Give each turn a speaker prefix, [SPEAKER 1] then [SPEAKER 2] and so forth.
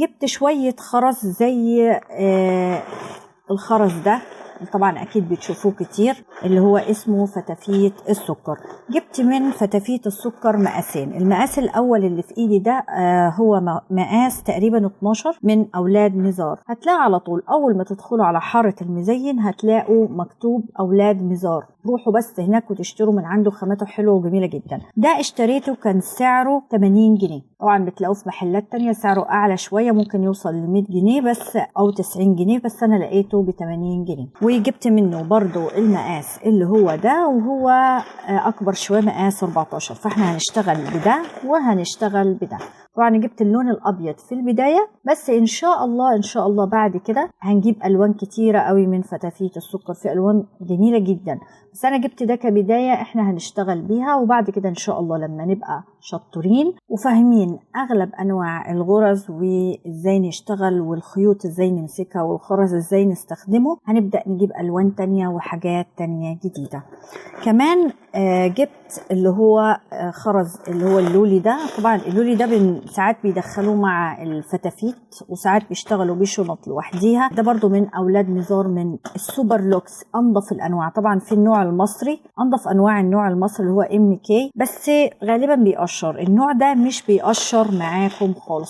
[SPEAKER 1] جبت شوية خرز زي الخرز ده، طبعا اكيد بتشوفوه كتير، اللي هو اسمه فتافيت السكر. جبت من فتافيت السكر مقاسين. المقاس الاول اللي في ايدي ده هو مقاس تقريبا 12 من اولاد مزار. هتلاقوا على طول اول ما تدخلوا على حارة المزين هتلاقوا مكتوب اولاد مزار، روحوا بس هناك وتشتروا من عنده، خامته حلوه وجميله جدا. ده اشتريته كان سعره 80 جنيه. طبعا بتلاقوه في محلات تانية سعره اعلى شويه، ممكن يوصل ل 100 جنيه بس او 90 جنيه، بس انا لقيته ب 80 جنيه. وجبت منه برضو المقاس اللي هو ده، وهو اكبر شويه مقاس 14. فاحنا هنشتغل بده وهنشتغل بده. طبعا جبت اللون الابيض في البدايه، بس ان شاء الله بعد كده هنجيب الوان كتيره قوي من فتافيت السكر، في الوان جميله جدا، بس انا جبت ده كبدايه احنا هنشتغل بيها، وبعد كده ان شاء الله لما نبقى شطورين وفاهمين اغلب انواع الغرز وازاي نشتغل والخيوط ازاي نمسكها والخرز ازاي نستخدمه، هنبدا نجيب الوان تانية وحاجات تانية جديده. كمان جبت اللي هو خرز اللي هو اللولي ده. طبعا اللولي ده ساعات بيدخلوه مع الفتافيت وساعات بيشتغلوا بيه شنط لوحديها. ده برضو من اولاد مزار من السوبر لوكس، انضف الانواع. طبعا في النوع المصري، انضف انواع النوع المصري اللي هو MK، بس غالبا بيقشر. النوع ده مش بيقشر معاكم خالص.